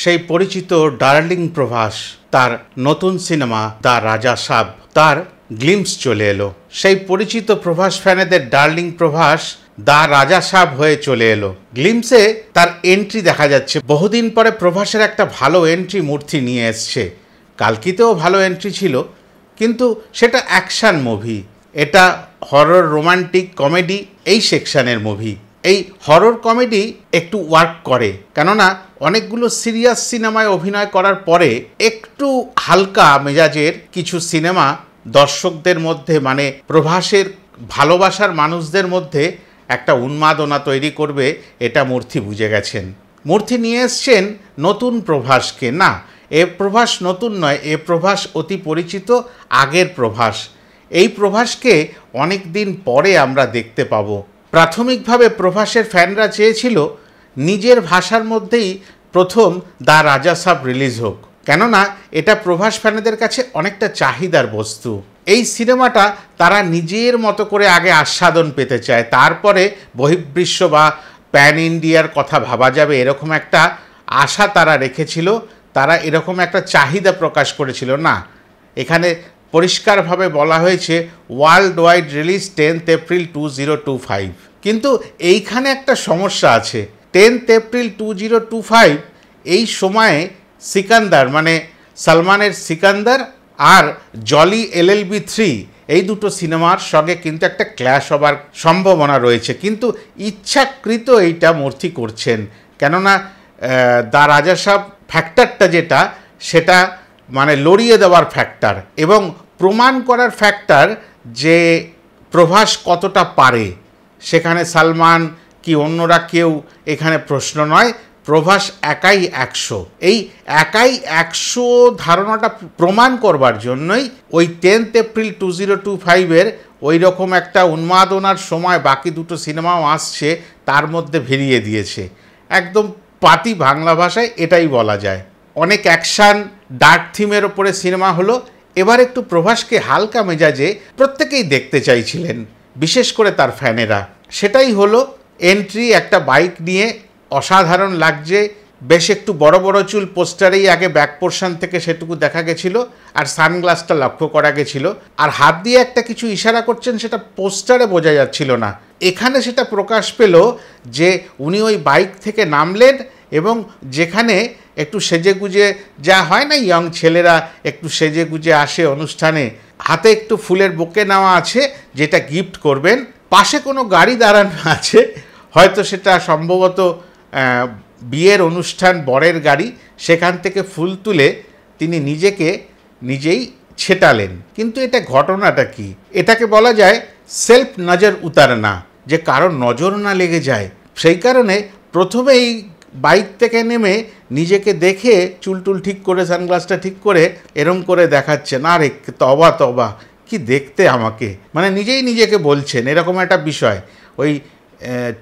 সেই পরিচিত ডার্লিং প্রভাস তার নতুন সিনেমা দ্য রাজা সাব তার গ্লিমস চলে এলো। সেই পরিচিত প্রভাস ফ্যানেদের ডার্লিং প্রভাস দ্য রাজা সাব হয়ে চলে এলো। গ্লিমসে তার এন্ট্রি দেখা যাচ্ছে। বহুদিন পরে প্রভাসের একটা ভালো এন্ট্রি মূর্তি নিয়ে এসছে। কালকিতেও ভালো এন্ট্রি ছিল, কিন্তু সেটা অ্যাকশন মুভি, এটা হরর রোমান্টিক কমেডি এই সেকশনের মুভি। এই হরর কমেডি একটু ওয়ার্ক করে, কেননা অনেকগুলো সিরিয়াস সিনেমায় অভিনয় করার পরে একটু হালকা মেজাজের কিছু সিনেমা দর্শকদের মধ্যে, মানে প্রভাসের ভালোবাসার মানুষদের মধ্যে একটা উন্মাদনা তৈরি করবে, এটা মূর্তি বুঝে গেছেন। মূর্তি নিয়ে এসছেন নতুন প্রভাসকে। না, এ প্রভাস নতুন নয়, এ প্রভাস অতি পরিচিত আগের প্রভাস। এই প্রভাসকে অনেক দিন পরে আমরা দেখতে পাব। প্রাথমিকভাবে প্রভাসের ফ্যানরা চেয়েছিল নিজের ভাষার মধ্যেই প্রথম দ্য রাজা সাব রিলিজ হোক, কেননা এটা প্রভাস ফ্যানেদের কাছে অনেকটা চাহিদার বস্তু। এই সিনেমাটা তারা নিজের মতো করে আগে আস্বাদন পেতে চায়, তারপরে বহির্বিশ্ব বা প্যান ইন্ডিয়ার কথা ভাবা যাবে, এরকম একটা আশা তারা রেখেছিল। তারা এরকম একটা চাহিদা প্রকাশ করেছিল না। এখানে পরিষ্কারভাবে বলা হয়েছে world wide release 10th April 2025। কিন্তু এইখানে একটা সমস্যা আছে। 10th এপ্রিল 2025 এই সময়ে সিকান্দার, মানে সালমানের সিকান্দার আর জলি LLB 3 এই দুটো সিনেমার সঙ্গে কিন্তু একটা ক্ল্যাশ হবার সম্ভাবনা রয়েছে। কিন্তু ইচ্ছাকৃত এইটা মূর্তি করছেন, কেননা দ্য রাজা সাব ফ্যাক্টরটা যেটা, সেটা মানে লড়িয়ে দেওয়ার ফ্যাক্টর এবং প্রমাণ করার ফ্যাক্টর যে প্রভাস কতটা পারে। সেখানে সালমান কি অন্যরা কেউ এখানে প্রশ্ন নয়, প্রভাস একাই 100। এই একাই 100 ধারণাটা প্রমাণ করবার জন্যই ওই 10th এপ্রিল 2025 ওই রকম একটা উন্মাদনার সময় বাকি দুটো সিনেমাও আসছে, তার মধ্যে ভিড়িয়ে দিয়েছে। একদম পাতি বাংলা ভাষায় এটাই বলা যায়। অনেক অ্যাকশান ডার্ক থিমের ওপরে সিনেমা হলো। এবার একটু প্রভাসকে হালকা মেজাজে প্রত্যেকেই দেখতে চাইছিলেন, বিশেষ করে তার ফ্যানেরা। সেটাই হলো। এন্ট্রি একটা বাইক নিয়ে, অসাধারণ লাগছে। বেশ একটু বড় বড় চুল, পোস্টারেই আগে ব্যাক পোর্শন থেকে সেটুকু দেখা গেছিল, আর সানগ্লাসটা লক্ষ্য করা গেছিল। আর হাত দিয়ে একটা কিছু ইশারা করছেন, সেটা পোস্টারে বোঝা যাচ্ছিল না। এখানে সেটা প্রকাশ পেল যে উনি ওই বাইক থেকে নামলেন এবং যেখানে একটু সেজেগুজে, যা হয় না ইয়ং ছেলেরা একটু সেজেগুজে আসে অনুষ্ঠানে, হাতে একটু ফুলের বুকে নেওয়া আছে যেটা গিফট করবেন। পাশে কোনো গাড়ি দাঁড়ানো আছে, হয়তো সেটা সম্ভবত বিয়ের অনুষ্ঠান, বরের গাড়ি। সেখান থেকে ফুল তুলে তিনি নিজেকে নিজেই ছেটালেন। কিন্তু এটা ঘটনাটা কি? এটাকে বলা যায় সেলফ নজর উতারনা, যে কারোর নজর না লেগে যায়। সেই কারণে প্রথমে এই বাইক থেকে নেমে নিজেকে দেখে চুলটুল ঠিক করে, সানগ্লাসটা ঠিক করে এরম করে দেখাচ্ছেন, আরে তবা তবা কি দেখতে আমাকে, মানে নিজেই নিজেকে বলছেন, এরকম একটা বিষয়। ওই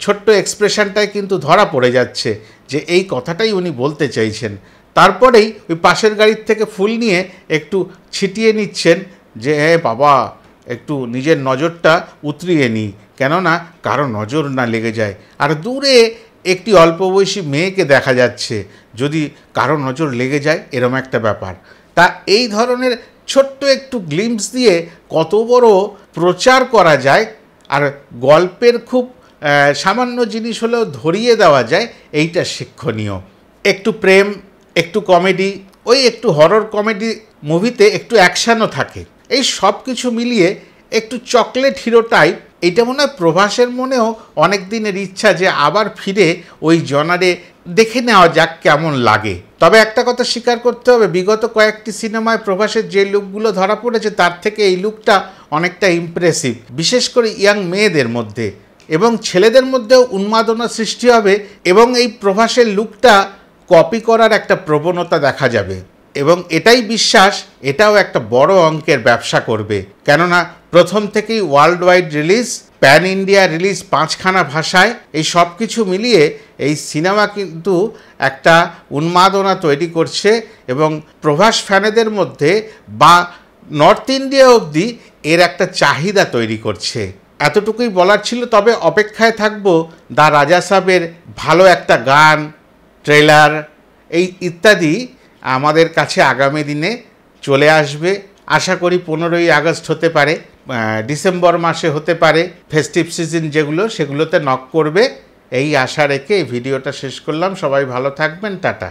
ছোট্ট এক্সপ্রেশনটাই কিন্তু ধরা পড়ে যাচ্ছে যে এই কথাটাই উনি বলতে চাইছেন। তারপরেই ওই পাশের গাড়ির থেকে ফুল নিয়ে একটু ছিটিয়ে নিচ্ছেন যে হ্যাঁ বাবা, একটু নিজের নজরটা উতরিয়ে নিই, কেননা কারো নজর না লেগে যায়। আর দূরে একটি অল্প বয়সী মেয়েকে দেখা যাচ্ছে, যদি কারো নজর লেগে যায়, এরম একটা ব্যাপার। তা এই ধরনের ছোট্ট একটু গ্লিম্পস দিয়ে কত বড় প্রচার করা যায়, আর গল্পের খুব সামান্য জিনিস হলেও ধরিয়ে দেওয়া যায়, এইটা শিক্ষণীয়। একটু প্রেম, একটু কমেডি, ওই একটু হরর কমেডি মুভিতে একটু অ্যাকশানও থাকে। এই সব কিছু মিলিয়ে একটু চকলেট হিরো টাইপ। এইটা মনে হয় প্রভাসের মনেও অনেক দিনের ইচ্ছা যে আবার ফিরে ওই জনারে দেখে নেওয়া যাক কেমন লাগে। তবে একটা কথা স্বীকার করতে হবে, বিগত কয়েকটি সিনেমায় প্রভাসের যে লুকগুলো ধরা পড়েছে, তার থেকে এই লুকটা অনেকটা ইমপ্রেসিভ, বিশেষ করে ইয়াং মেয়েদের মধ্যে। এবং ছেলেদের মধ্যেও উন্মাদনা সৃষ্টি হবে এবং এই প্রভাসের লুকটা কপি করার একটা প্রবণতা দেখা যাবে। এবং এটাই বিশ্বাস, এটাও একটা বড় অঙ্কের ব্যবসা করবে, কেননা প্রথম থেকেই world wide release, pan India release 5খানা ভাষায়, এই সব কিছু মিলিয়ে এই সিনেমা কিন্তু একটা উন্মাদনা তৈরি করছে এবং প্রভাস ফ্যানেদের মধ্যে বা নর্থ ইন্ডিয়া অবধি এর একটা চাহিদা তৈরি করছে। এতটুকুই বলার ছিল। তবে অপেক্ষায় থাকবো দ্য রাজা সাবের ভালো একটা গান, ট্রেলার এই ইত্যাদি আমাদের কাছে আগামী দিনে চলে আসবে। আশা করি 15ই আগস্ট হতে পারে, ডিসেম্বর মাসে হতে পারে, ফেস্টিভ সিজন যেগুলো সেগুলোতে নক করবে, এই আশা রেখে এই ভিডিওটা শেষ করলাম। সবাই ভালো থাকবেন, টাটা।